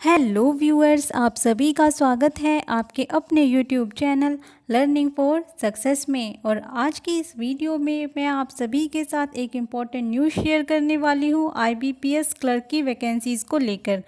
Hello viewers, आप सभी का स्वागत है आपके अपने YouTube channel learning for success में। और आज की इस वीडियो में मैं आप सभी के साथ एक इम्पॉर्टेंट न्यूज़ शेयर करने वाली हूँ आईबीपीएस क्लर्क की वैकेंसीज़ को लेकर।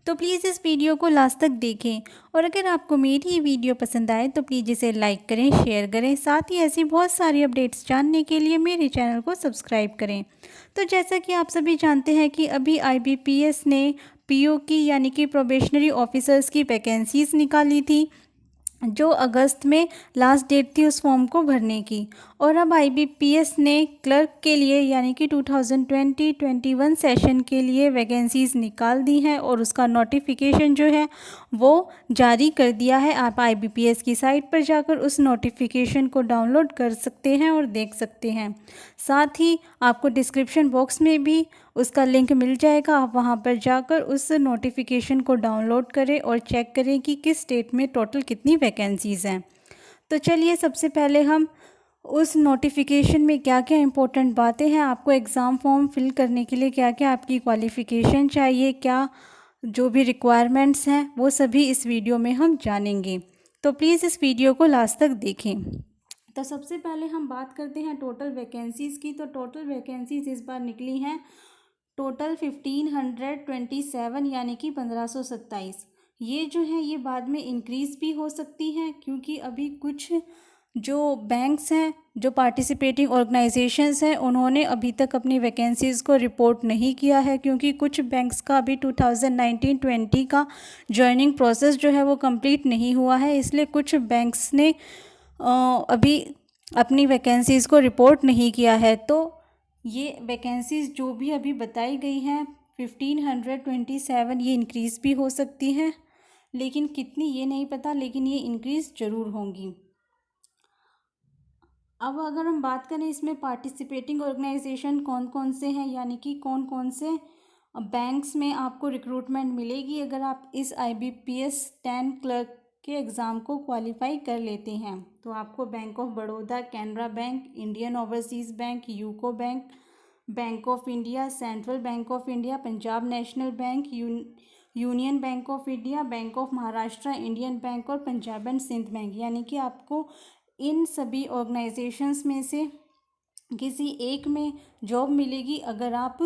तो प्लीज़ इस वीडियो को लास्ट तक देखें और अगर आपको मेरी ये वीडियो पसंद आए तो प्लीज़ इसे लाइक करें, शेयर करें। साथ ही ऐसी बहुत सारी अपडेट्स जानने के लिए मेरे चैनल को सब्सक्राइब करें। तो जैसा कि आप सभी जानते हैं कि अभी आईबीपीएस ने पीओ की यानी कि प्रोबेशनरी ऑफिसर्स की वैकेंसीज़ निकाली थी, जो अगस्त में लास्ट डेट थी उस फॉर्म को भरने की। और अब आईबीपीएस ने क्लर्क के लिए यानी कि 2020-21 सेशन के लिए वैकेंसीज़ निकाल दी हैं और उसका नोटिफिकेशन जो है वो जारी कर दिया है। आप आईबीपीएस की साइट पर जाकर उस नोटिफिकेशन को डाउनलोड कर सकते हैं और देख सकते हैं। साथ ही आपको डिस्क्रिप्शन बॉक्स में भी उसका लिंक मिल जाएगा, आप वहां पर जाकर उस नोटिफिकेशन को डाउनलोड करें और चेक करें कि किस स्टेट में टोटल कितनी वैकेंसीज़ हैं। तो चलिए सबसे पहले हम उस नोटिफिकेशन में क्या क्या इंपॉर्टेंट बातें हैं, आपको एग्ज़ाम फॉर्म फिल करने के लिए क्या क्या आपकी क्वालिफ़िकेशन चाहिए, क्या जो भी रिक्वायरमेंट्स हैं वो सभी इस वीडियो में हम जानेंगे। तो प्लीज़ इस वीडियो को लास्ट तक देखें। तो सबसे पहले हम बात करते हैं टोटल वैकेंसीज़ की। तो टोटल वैकेंसीज़ इस बार निकली हैं टोटल 1527 यानी कि 1527। ये जो है ये बाद में इंक्रीज़ भी हो सकती हैं, क्योंकि अभी कुछ जो बैंक्स हैं, जो पार्टिसिपेटिंग ऑर्गेनाइजेशंस हैं, उन्होंने अभी तक अपनी वैकेंसीज़ को रिपोर्ट नहीं किया है, क्योंकि कुछ बैंक्स का अभी 2019-20 का जॉइनिंग प्रोसेस जो है वो कंप्लीट नहीं हुआ है। इसलिए कुछ बैंक्स ने अभी अपनी वैकेंसीज़ को रिपोर्ट नहीं किया है। तो ये वैकेंसीज़ जो भी अभी बताई गई हैं 1527, ये इंक्रीज़ भी हो सकती हैं, लेकिन कितनी ये नहीं पता, लेकिन ये इंक्रीज़ ज़रूर होंगी। अब अगर हम बात करें इसमें पार्टिसिपेटिंग ऑर्गेनाइजेशन कौन कौन से हैं, यानी कि कौन कौन से बैंक्स में आपको रिक्रूटमेंट मिलेगी अगर आप इस आईबीपीएस 10 क्लर्क के एग्ज़ाम को क्वालिफाई कर लेते हैं। तो आपको bank of Baroda, Canara bank, Indian overseas bank, UCO bank, bank of India, central bank of India, Punjab national bank, union bank of India, bank of Maharashtra, Indian bank और पंजाब एंड सिंध बैंक, यानी कि आपको इन सभी ऑर्गेनाइजेशंस में से किसी एक में जॉब मिलेगी अगर आप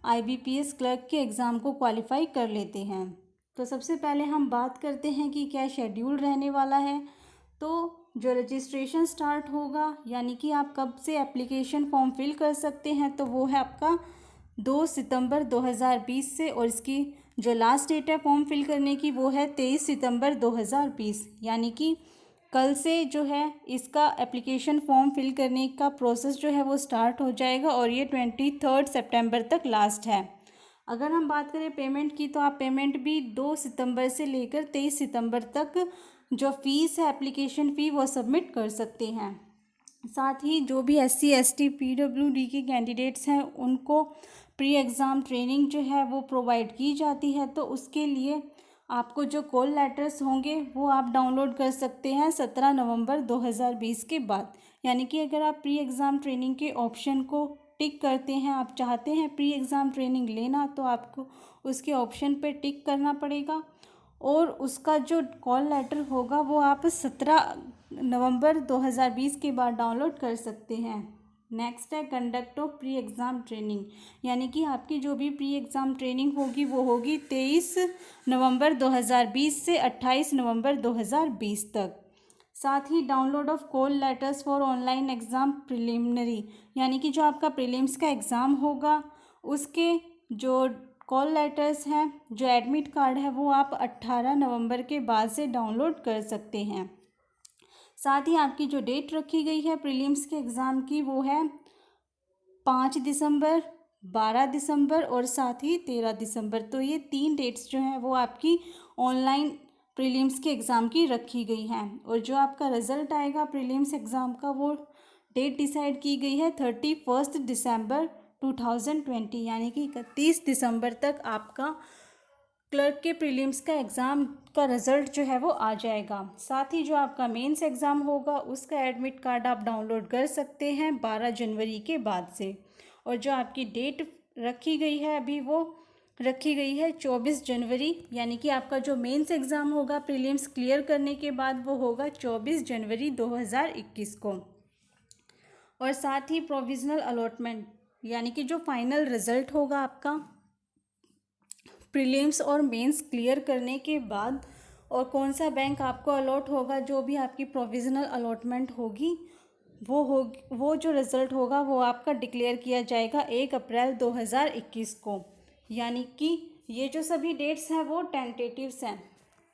आईबीपीएस क्लर्क के एग्ज़ाम को क्वालिफाई कर लेते हैं। तो सबसे पहले हम बात करते हैं कि क्या शेड्यूल रहने वाला है। तो जो रजिस्ट्रेशन स्टार्ट होगा, यानी कि आप कब से एप्लीकेशन फॉर्म फिल कर सकते हैं, तो वो है आपका 2 सितंबर 2020 से, और इसकी जो लास्ट डेट है फॉर्म फिल करने की वो है 23 सितंबर 2020, यानी कि कल से जो है इसका एप्लीकेशन फॉर्म फिल करने का प्रोसेस जो है वो स्टार्ट हो जाएगा और ये 23 सितंबर तक लास्ट है। अगर हम बात करें पेमेंट की, तो आप पेमेंट भी 2 सितंबर से लेकर 23 सितंबर तक जो फ़ीस है एप्लीकेशन फ़ी वो सबमिट कर सकते हैं। साथ ही जो भी SC ST PWD के कैंडिडेट्स हैं उनको प्री एग्ज़ाम ट्रेनिंग जो है वो प्रोवाइड की जाती है। तो उसके लिए आपको जो कॉल लेटर्स होंगे वो आप डाउनलोड कर सकते हैं 17 नवंबर 2020 के बाद। यानी कि अगर आप प्री एग्ज़ाम ट्रेनिंग के ऑप्शन को टिक करते हैं, आप चाहते हैं प्री एग्ज़ाम ट्रेनिंग लेना, तो आपको उसके ऑप्शन पे टिक करना पड़ेगा और उसका जो कॉल लेटर होगा वो आप 17 नवंबर 2020 के बाद डाउनलोड कर सकते हैं। नेक्स्ट है conduct of pre exam training, यानी कि आपकी जो भी प्री एग्ज़ाम ट्रेनिंग होगी वो होगी 23 नवंबर 2020 से 28 नवंबर 2020 तक। साथ ही download of call letters for online exam preliminary, यानी कि जो आपका प्रीलिम्स का एग्ज़ाम होगा उसके जो कॉल लेटर्स हैं, जो एडमिट कार्ड है, वो आप 18 नवंबर के बाद से डाउनलोड कर सकते हैं। साथ ही आपकी जो डेट रखी गई है प्रीलिम्स के एग्ज़ाम की वो है 5 दिसंबर, 12 दिसंबर और साथ ही 13 दिसंबर। तो ये 3 डेट्स जो हैं वो आपकी ऑनलाइन प्रीलिम्स के एग्ज़ाम की रखी गई हैं। और जो आपका रिज़ल्ट आएगा प्रीलिम्स एग्ज़ाम का वो डेट डिसाइड की गई है 31 दिसंबर 2020, यानी कि 31 दिसंबर तक आपका क्लर्क के प्रीलिम्स का एग्ज़ाम का रिज़ल्ट जो है वो आ जाएगा। साथ ही जो आपका मेंस एग्ज़ाम होगा उसका एडमिट कार्ड आप डाउनलोड कर सकते हैं 12 जनवरी के बाद से। और जो आपकी डेट रखी गई है अभी वो रखी गई है 24 जनवरी, यानी कि आपका जो मेंस एग्ज़ाम होगा प्रीलिम्स क्लियर करने के बाद वो होगा 24 जनवरी 2021 को। और साथ ही प्रोविज़नल अलॉटमेंट यानी कि जो फाइनल रिज़ल्ट होगा आपका प्रीलिम्स और मेंस क्लियर करने के बाद, और कौन सा बैंक आपको अलॉट होगा, जो भी आपकी प्रोविज़नल अलॉटमेंट होगी वो जो रिज़ल्ट होगा वो आपका डिक्लेयर किया जाएगा 1 अप्रैल 2021 को। यानी कि ये जो सभी डेट्स हैं वो टेंटेटिव्स हैं,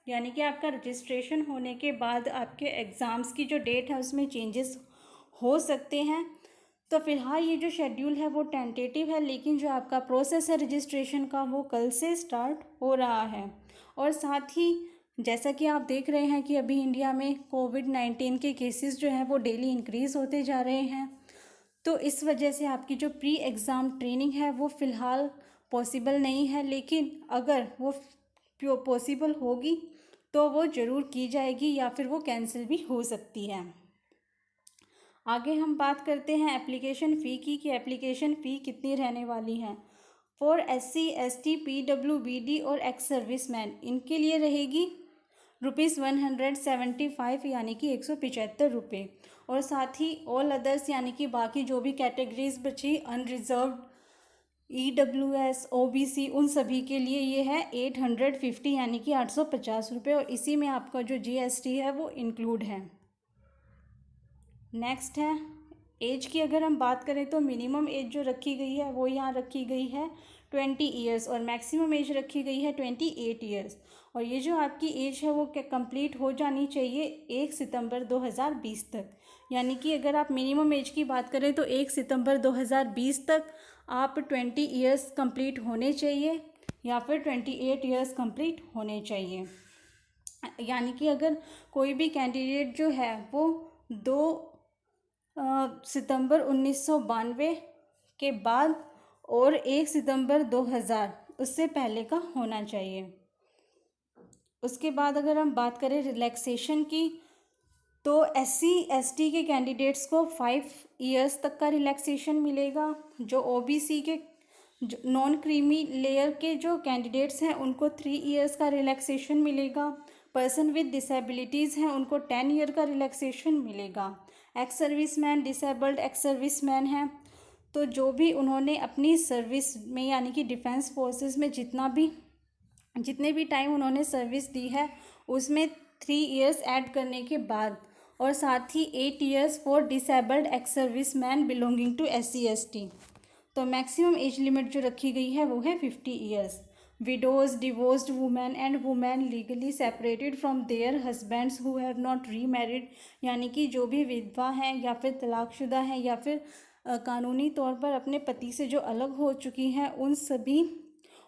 यानी कि आपका रजिस्ट्रेशन होने के बाद आपके एग्ज़ाम्स की जो डेट है उसमें चेंजेस हो सकते हैं। तो फ़िलहाल ये जो शेड्यूल है वो टेंटेटिव है, लेकिन जो आपका प्रोसेस है रजिस्ट्रेशन का वो कल से स्टार्ट हो रहा है। और साथ ही जैसा कि आप देख रहे हैं कि अभी इंडिया में कोविड-19 के केसेस जो हैं वो डेली इंक्रीज़ होते जा रहे हैं, तो इस वजह से आपकी जो प्री एग्ज़ाम ट्रेनिंग है वो फ़िलहाल पॉसिबल नहीं है, लेकिन अगर वो पॉसिबल होगी तो वो ज़रूर की जाएगी या फिर वो कैंसिल भी हो सकती है। आगे हम बात करते हैं एप्लीकेशन फ़ी की, कि एप्लीकेशन फ़ी कितनी रहने वाली है। फॉर SC ST PWBD और एक्स सर्विसमैन इनके लिए रहेगी ₹175 यानी कि 175 रुपये। और साथ ही ऑल अदर्स यानी कि बाकी जो भी कैटेगरीज बची अनरिजर्व्ड EWS OBC उन सभी के लिए ये है 850 यानी कि 850 रुपये, और इसी में आपका जो GST है वो इंक्लूड है। नेक्स्ट है एज की, अगर हम बात करें तो मिनिमम एज जो रखी गई है वो यहाँ रखी गई है 20 ईयर्स, और मैक्सिमम एज रखी गई है 28 ईयर्स। और ये जो आपकी एज है वो कंप्लीट हो जानी चाहिए 1 सितंबर 2020 तक। यानी कि अगर आप मिनिमम एज की बात करें तो 1 सितंबर 2020 तक आप 20 ईयर्स कंप्लीट होने चाहिए या फिर 28 ईयर्स कंप्लीट होने चाहिए। यानी कि अगर कोई भी कैंडिडेट जो है वो 2 सितंबर 1992 के बाद और 1 सितंबर 2000 उससे पहले का होना चाहिए। उसके बाद अगर हम बात करें रिलैक्सेशन की, तो SC ST के कैंडिडेट्स को 5 ईयर्स तक का रिलैक्सेशन मिलेगा। जो OBC के नॉन क्रीमी लेयर के जो कैंडिडेट्स हैं उनको 3 ईयर्स का रिलैक्सेशन मिलेगा। पर्सन विद डिसेबिलिटीज़ हैं उनको 10 ईयर का रिलैक्सेशन मिलेगा। Ex serviceman disabled ex serviceman हैं तो जो भी उन्होंने अपनी सर्विस में यानी कि डिफेंस फोर्सेस में जितने भी टाइम उन्होंने सर्विस दी है उसमें 3 ईयर्स ऐड करने के बाद, और साथ ही 8 years for disabled ex serviceman belonging to SC ST। तो मैक्सिमम एज लिमिट जो रखी गई है वो है 50 years. Widows divorced women and women legally separated from their husbands who have not remarried, यानी कि जो भी विधवा हैं या फिर तलाकशुदा हैं या फिर कानूनी तौर पर अपने पति से जो अलग हो चुकी हैं उन सभी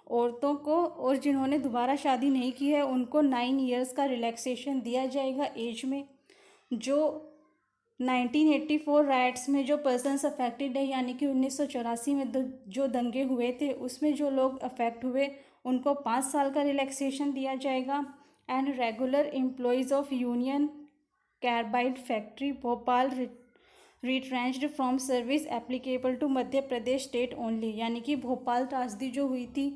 औरतों को, और जिन्होंने दोबारा शादी नहीं की है उनको 9 ईयर्स का रिलैक्सेशन दिया जाएगा एज में। जो 1984 राइट्स में जो पर्सन्स अफेक्टेड है यानी कि 1984 में जो दंगे हुए थे उसमें जो लोग अफेक्ट हुए उनको 5 साल का रिलैक्सेशन दिया जाएगा। And regular employees of Union Carbide factory Bhopal retrenched from service applicable to Madhya Pradesh state only, यानी कि भोपाल त्रासदी जो हुई थी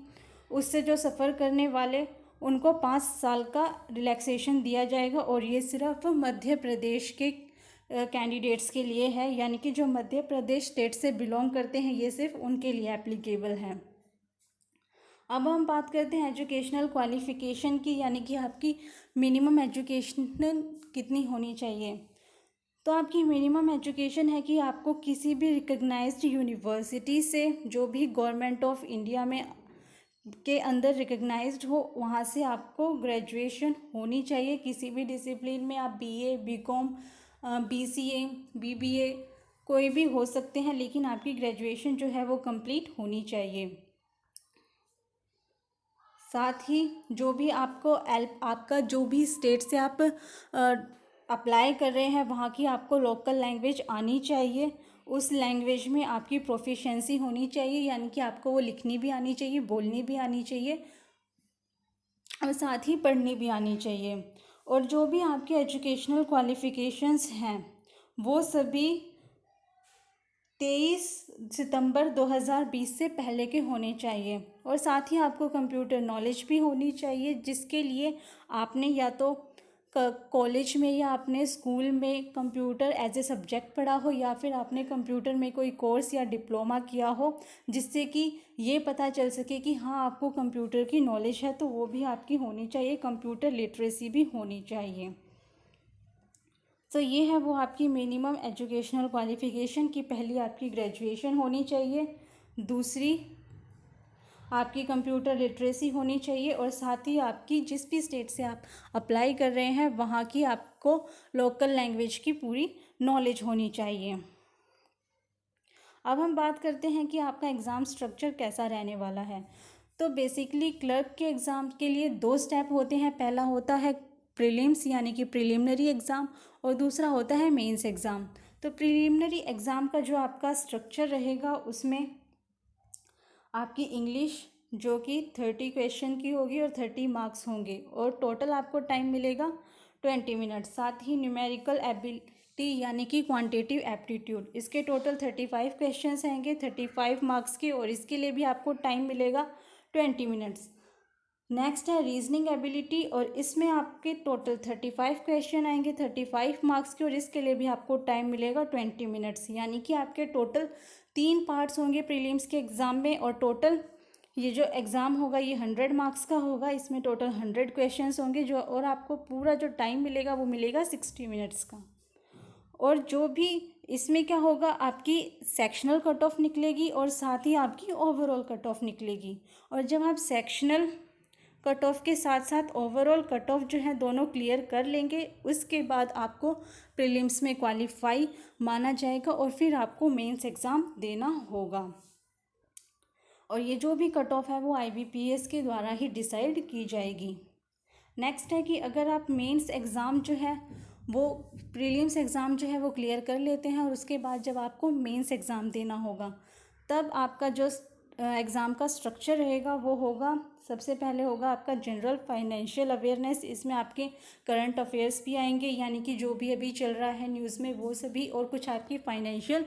उससे जो सफ़र करने वाले उनको 5 साल का रिलैक्सेशन दिया जाएगा, और ये सिर्फ मध्य प्रदेश के कैंडिडेट्स के लिए है, यानी कि जो मध्य प्रदेश स्टेट से बिलोंग करते हैं ये सिर्फ उनके लिए एप्लीकेबल है। अब हम बात करते हैं एजुकेशनल क्वालिफ़िकेशन की, यानी कि आपकी मिनिमम एजुकेशन कितनी होनी चाहिए। तो आपकी मिनिमम एजुकेशन है कि आपको किसी भी रिकग्नाइज्ड यूनिवर्सिटी से जो भी गवर्नमेंट ऑफ इंडिया में के अंदर रिकग्नाइज्ड हो वहाँ से आपको ग्रेजुएशन होनी चाहिए। किसी भी डिसिप्लिन में आप BA BCom BCA BBA कोई भी हो सकते हैं, लेकिन आपकी ग्रेजुएशन जो है वो कंप्लीट होनी चाहिए। साथ ही जो भी आपका जो भी स्टेट से आप अप्लाई कर रहे हैं वहाँ की आपको लोकल लैंग्वेज आनी चाहिए। उस लैंग्वेज में आपकी प्रोफिशिएंसी होनी चाहिए, यानी कि आपको वो लिखनी भी आनी चाहिए, बोलनी भी आनी चाहिए और साथ ही पढ़नी भी आनी चाहिए। और जो भी आपके एजुकेशनल क्वालिफ़िकेशंस हैं वो सभी 23 सितंबर 2020 से पहले के होने चाहिए। और साथ ही आपको कंप्यूटर नॉलेज भी होनी चाहिए, जिसके लिए आपने या तो कॉलेज में या अपने स्कूल में कंप्यूटर एज ए सब्जेक्ट पढ़ा हो, या फिर आपने कंप्यूटर में कोई कोर्स या डिप्लोमा किया हो, जिससे कि ये पता चल सके कि हाँ आपको कंप्यूटर की नॉलेज है, तो वो भी आपकी होनी चाहिए। कंप्यूटर लिटरेसी भी होनी चाहिए। तो ये है वो आपकी मिनिमम एजुकेशनल क्वालिफ़िकेशन की पहली आपकी ग्रेजुएशन होनी चाहिए, दूसरी आपकी कंप्यूटर लिटरेसी होनी चाहिए, और साथ ही आपकी जिस भी स्टेट से आप अप्लाई कर रहे हैं वहाँ की आपको लोकल लैंग्वेज की पूरी नॉलेज होनी चाहिए। अब हम बात करते हैं कि आपका एग्ज़ाम स्ट्रक्चर कैसा रहने वाला है। तो बेसिकली क्लर्क के एग्ज़ाम के लिए 2 स्टेप होते हैं। पहला होता है प्रीलिम्स यानी कि प्रिलिमिनरी एग्ज़ाम, और दूसरा होता है मेंस एग्ज़ाम। तो प्रिलिमिनरी एग्ज़ाम का जो आपका स्ट्रक्चर रहेगा उसमें आपकी इंग्लिश जो कि 30 क्वेश्चन की होगी और 30 मार्क्स होंगे, और टोटल आपको टाइम मिलेगा 20 मिनट। साथ ही न्यूमेरिकल एबिलिटी यानी कि क्वांटिटेटिव एप्टीट्यूड, इसके टोटल 35 क्वेश्चंस आएंगे 35 मार्क्स के, और इसके लिए भी आपको टाइम मिलेगा 20 मिनट्स। नेक्स्ट है रीजनिंग एबिलिटी, और इसमें आपके टोटल 35 क्वेश्चन आएंगे 35 मार्क्स के, और इसके लिए भी आपको टाइम मिलेगा 20 मिनट्स। यानी कि आपके टोटल 3 पार्ट्स होंगे प्रीलिम्स के एग्ज़ाम में, और टोटल ये जो एग्ज़ाम होगा ये 100 मार्क्स का होगा। इसमें टोटल 100 क्वेश्चंस होंगे जो, और आपको पूरा जो टाइम मिलेगा वो मिलेगा 60 मिनट्स का। और जो भी इसमें क्या होगा, आपकी सेक्शनल कट ऑफ निकलेगी और साथ ही आपकी ओवरऑल कट ऑफ निकलेगी। और जब आप सेक्शनल कट ऑफ के साथ साथ ओवरऑल कट ऑफ जो है दोनों क्लियर कर लेंगे, उसके बाद आपको प्रीलिम्स में क्वालिफाई माना जाएगा, और फिर आपको मेंस एग्ज़ाम देना होगा। और ये जो भी कट ऑफ है वो IBPS के द्वारा ही डिसाइड की जाएगी। नेक्स्ट है कि अगर आप मेंस एग्ज़ाम जो है वो प्रीलिम्स एग्ज़ाम जो है वो क्लियर कर लेते हैं, और उसके बाद जब आपको मेंस एग्ज़ाम देना होगा, तब आपका जो एग्ज़ाम का स्ट्रक्चर रहेगा वो होगा, सबसे पहले होगा आपका जनरल फाइनेंशियल अवेयरनेस। इसमें आपके करंट अफेयर्स भी आएंगे, यानी कि जो भी अभी चल रहा है न्यूज़ में वो सभी, और कुछ आपकी फाइनेंशियल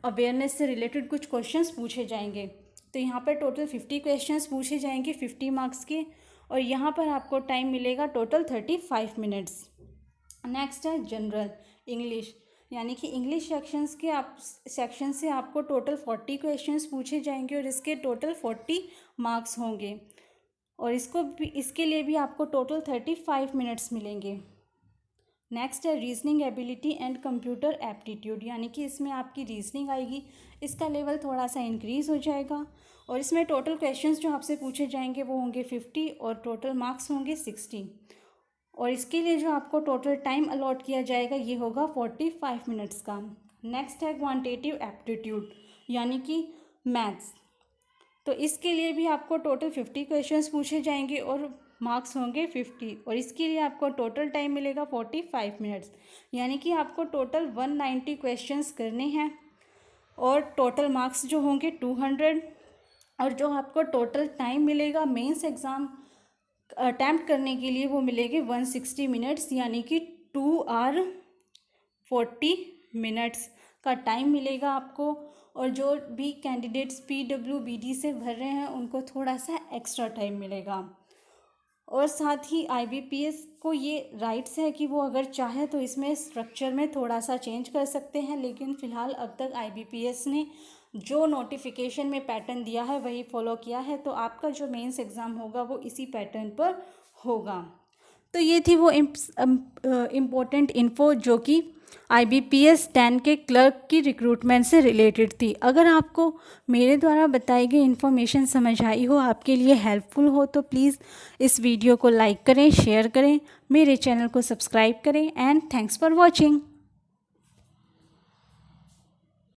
अवेयरनेस से रिलेटेड कुछ क्वेश्चंस पूछे जाएंगे। तो यहाँ पर टोटल 50 क्वेश्चंस पूछे जाएंगे 50 मार्क्स के, और यहाँ पर आपको टाइम मिलेगा टोटल 35 मिनट्स। नेक्स्ट है जनरल इंग्लिश, यानी कि इंग्लिश सेक्शन से आपको टोटल 40 क्वेश्चंस पूछे जाएंगे, और इसके टोटल 40 मार्क्स होंगे, और इसके लिए भी आपको टोटल 35 मिनट्स मिलेंगे। नेक्स्ट है reasoning ability and computer aptitude, यानी कि इसमें आपकी रीजनिंग आएगी, इसका लेवल थोड़ा सा इंक्रीज़ हो जाएगा, और इसमें टोटल क्वेश्चंस जो आपसे पूछे जाएंगे वो होंगे 50, और टोटल मार्क्स होंगे 60। और इसके लिए जो आपको टोटल टाइम अलॉट किया जाएगा ये होगा 45 मिनट्स का। नेक्स्ट है क्वांटिटेटिव एप्टीट्यूड, यानी कि मैथ्स। तो इसके लिए भी आपको टोटल 50 क्वेश्चंस पूछे जाएंगे और मार्क्स होंगे 50, और इसके लिए आपको टोटल टाइम मिलेगा 45 मिनट्स। यानी कि आपको टोटल 190 क्वेश्चंस करने हैं, और टोटल मार्क्स जो होंगे 200, और जो आपको टोटल टाइम मिलेगा मेंस एग्ज़ाम अटैम्प्ट करने के लिए वो मिलेंगे 160 मिनट्स, यानी कि 2 आवर 40 मिनट्स का टाइम मिलेगा आपको। और जो भी कैंडिडेट्स PWBD से भर रहे हैं उनको थोड़ा सा एक्स्ट्रा टाइम मिलेगा। और साथ ही IBPS को ये राइट्स है कि वो अगर चाहे तो इसमें स्ट्रक्चर में थोड़ा सा चेंज कर सकते हैं, लेकिन फ़िलहाल अब तक IBPS ने जो नोटिफिकेशन में पैटर्न दिया है वही फॉलो किया है। तो आपका जो मेंस एग्ज़ाम होगा वो इसी पैटर्न पर होगा। तो ये थी वो इम्पोर्टेंट इन्फो जो कि IBPS 10 के क्लर्क की रिक्रूटमेंट से रिलेटेड थी। अगर आपको मेरे द्वारा बताई गई इन्फॉर्मेशन समझ आई हो, आपके लिए हेल्पफुल हो, तो प्लीज़ इस वीडियो को लाइक करें, शेयर करें, मेरे चैनल को सब्सक्राइब करें, एंड थैंक्स फॉर वॉचिंग।